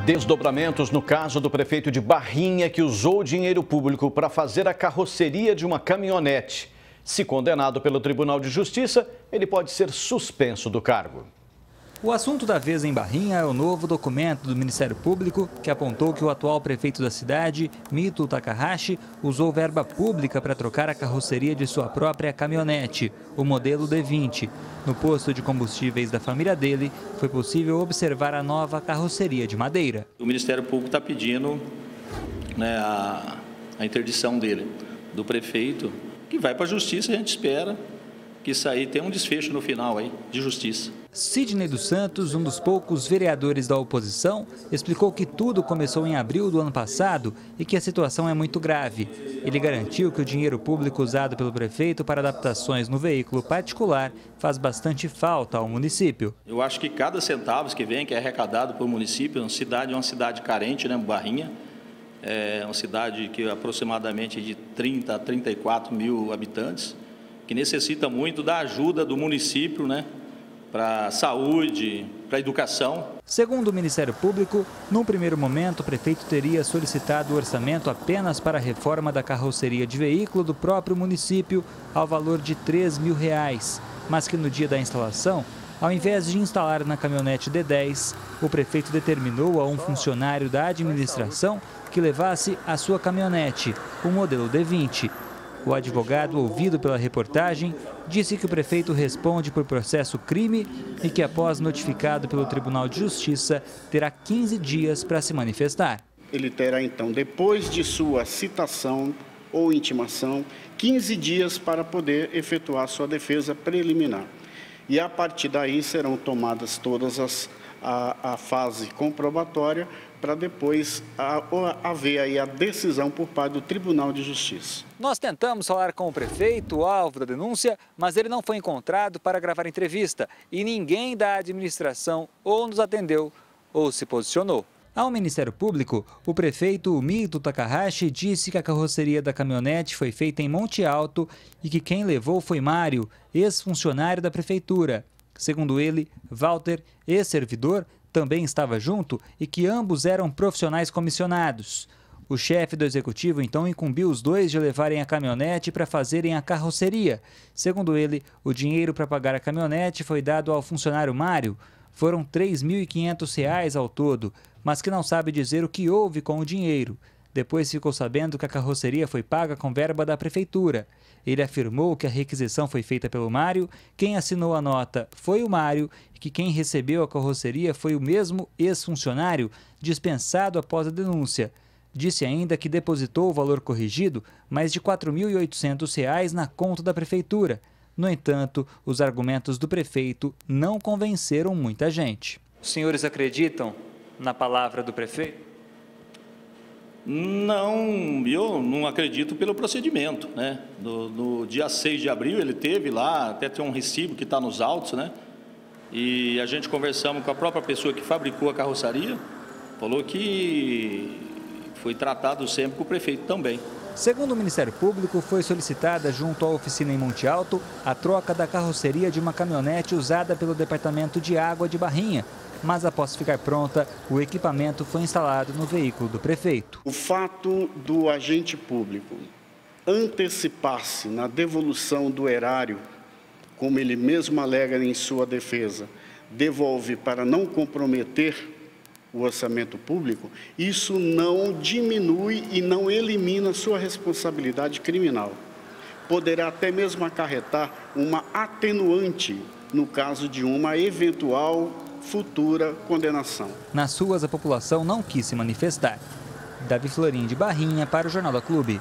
Desdobramentos no caso do prefeito de Barrinha, que usou dinheiro público para fazer a carroceria de uma caminhonete. Se condenado pelo Tribunal de Justiça, ele pode ser suspenso do cargo. O assunto da vez em Barrinha é o novo documento do Ministério Público que apontou que o atual prefeito da cidade, Mito Takahashi, usou verba pública para trocar a carroceria de sua própria caminhonete, o modelo D20. No posto de combustíveis da família dele, foi possível observar a nova carroceria de madeira. O Ministério Público está pedindo, a interdição dele, do prefeito, que vai para a Justiça e a gente espera que isso aí tenha um desfecho no final aí, de justiça. Sidney dos Santos, um dos poucos vereadores da oposição, explicou que tudo começou em abril do ano passado e que a situação é muito grave. Ele garantiu que o dinheiro público usado pelo prefeito para adaptações no veículo particular faz bastante falta ao município. Eu acho que cada centavo que vem, que é arrecadado pelo município, é uma cidade carente, né, Barrinha, é uma cidade que aproximadamente de 30 a 34 mil habitantes, que necessita muito da ajuda do município, né, para a saúde, para a educação. Segundo o Ministério Público, num primeiro momento, o prefeito teria solicitado o orçamento apenas para a reforma da carroceria de veículo do próprio município, ao valor de R$3 mil, mas que no dia da instalação, ao invés de instalar na caminhonete D10, o prefeito determinou a um funcionário da administração que levasse a sua caminhonete, o modelo D20. O advogado, ouvido pela reportagem, disse que o prefeito responde por processo crime e que, após notificado pelo Tribunal de Justiça, terá 15 dias para se manifestar. Ele terá, então, depois de sua citação ou intimação, 15 dias para poder efetuar sua defesa preliminar. E, a partir daí, serão tomadas todas a fase comprobatória para depois haver aí a decisão por parte do Tribunal de Justiça. Nós tentamos falar com o prefeito, alvo da denúncia, mas ele não foi encontrado para gravar entrevista e ninguém da administração ou nos atendeu ou se posicionou. Ao Ministério Público, o prefeito Mito Takahashi disse que a carroceria da caminhonete foi feita em Monte Alto e que quem levou foi Mário, ex-funcionário da prefeitura. Segundo ele, Walter, ex-servidor, também estava junto e que ambos eram profissionais comissionados. O chefe do executivo então incumbiu os dois de levarem a caminhonete para fazerem a carroceria. Segundo ele, o dinheiro para pagar a caminhonete foi dado ao funcionário Mário. Foram R$ 3.500 ao todo, mas que não sabe dizer o que houve com o dinheiro. Depois ficou sabendo que a carroceria foi paga com verba da prefeitura. Ele afirmou que a requisição foi feita pelo Mário, quem assinou a nota foi o Mário e que quem recebeu a carroceria foi o mesmo ex-funcionário dispensado após a denúncia. Disse ainda que depositou o valor corrigido, mais de R$ 4.800 na conta da prefeitura. No entanto, os argumentos do prefeito não convenceram muita gente. Os senhores acreditam na palavra do prefeito? Não, eu não acredito pelo procedimento, né? No dia 6 de abril ele teve lá, até tem um recibo que está nos autos, né? E a gente conversamos com a própria pessoa que fabricou a carroceria, falou que foi tratado sempre com o prefeito também. Segundo o Ministério Público, foi solicitada junto à oficina em Monte Alto a troca da carroceria de uma caminhonete usada pelo Departamento de Água de Barrinha, mas após ficar pronta, o equipamento foi instalado no veículo do prefeito. O fato do agente público antecipar-se na devolução do erário, como ele mesmo alega em sua defesa, devolve para não comprometer o orçamento público, isso não diminui e não elimina sua responsabilidade criminal. Poderá até mesmo acarretar uma atenuante no caso de uma eventual futura condenação. Nas ruas, a população não quis se manifestar. Davi Florim, de Barrinha, para o Jornal da Clube.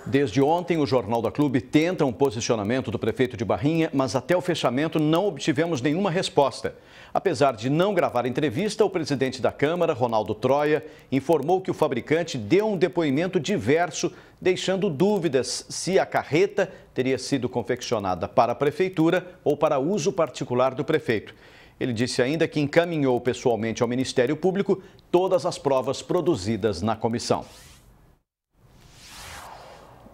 Desde ontem, o Jornal da Clube tenta um posicionamento do prefeito de Barrinha, mas até o fechamento não obtivemos nenhuma resposta. Apesar de não gravar entrevista, o presidente da Câmara, Ronaldo Troia, informou que o fabricante deu um depoimento diverso, deixando dúvidas se a carreta teria sido confeccionada para a prefeitura ou para uso particular do prefeito. Ele disse ainda que encaminhou pessoalmente ao Ministério Público todas as provas produzidas na comissão.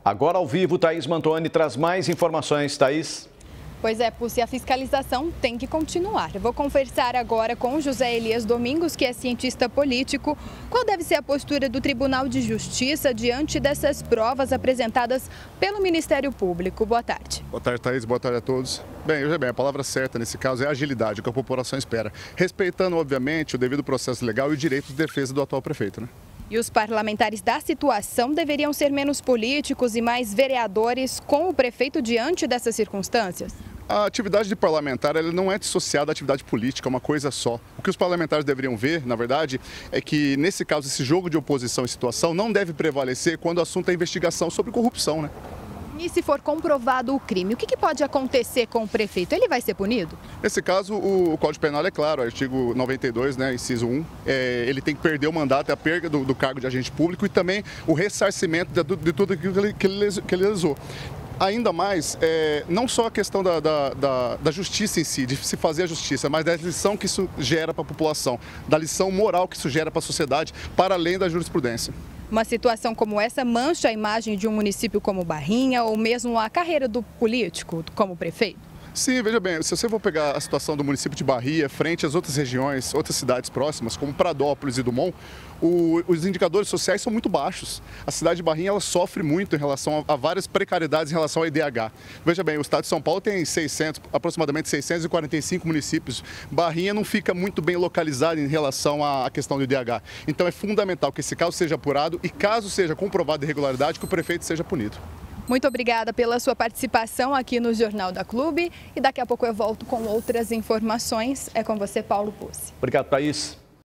Agora ao vivo, Thaís Mantuani traz mais informações. Thaís. Pois é, Pucci, a fiscalização tem que continuar. Eu vou conversar agora com José Elias Domingos, que é cientista político. Qual deve ser a postura do Tribunal de Justiça diante dessas provas apresentadas pelo Ministério Público? Boa tarde. Boa tarde, Thaís. Boa tarde a todos. Bem, a palavra certa nesse caso é agilidade, o que a população espera. Respeitando, obviamente, o devido processo legal e o direito de defesa do atual prefeito, né? E os parlamentares da situação deveriam ser menos políticos e mais vereadores com o prefeito diante dessas circunstâncias? A atividade de parlamentar ela não é dissociada da atividade política, é uma coisa só. O que os parlamentares deveriam ver, na verdade, é que, nesse caso, esse jogo de oposição e situação não deve prevalecer quando o assunto é investigação sobre corrupção, né? E se for comprovado o crime, o que pode acontecer com o prefeito? Ele vai ser punido? Nesse caso, o Código Penal é claro, artigo 92, né, inciso 1, ele tem que perder o mandato, a perda do cargo de agente público e também o ressarcimento de tudo aquilo que ele lesou. Ainda mais, não só a questão da justiça em si, de se fazer a justiça, mas da lição que isso gera para a população, da lição moral que isso gera para a sociedade, para além da jurisprudência. Uma situação como essa mancha a imagem de um município como Barrinha ou mesmo a carreira do político como prefeito? Sim, veja bem, se você for pegar a situação do município de Barrinha frente às outras regiões, outras cidades próximas, como Pradópolis e Dumont, os indicadores sociais são muito baixos. A cidade de Barrinha ela sofre muito em relação a várias precariedades em relação ao IDH. Veja bem, o estado de São Paulo tem aproximadamente 645 municípios. Barrinha não fica muito bem localizado em relação à questão do IDH. Então é fundamental que esse caso seja apurado e, caso seja comprovada irregularidade, que o prefeito seja punido. Muito obrigada pela sua participação aqui no Jornal da Clube e daqui a pouco eu volto com outras informações. É com você, Paulo Pucci. Obrigado, Thaís.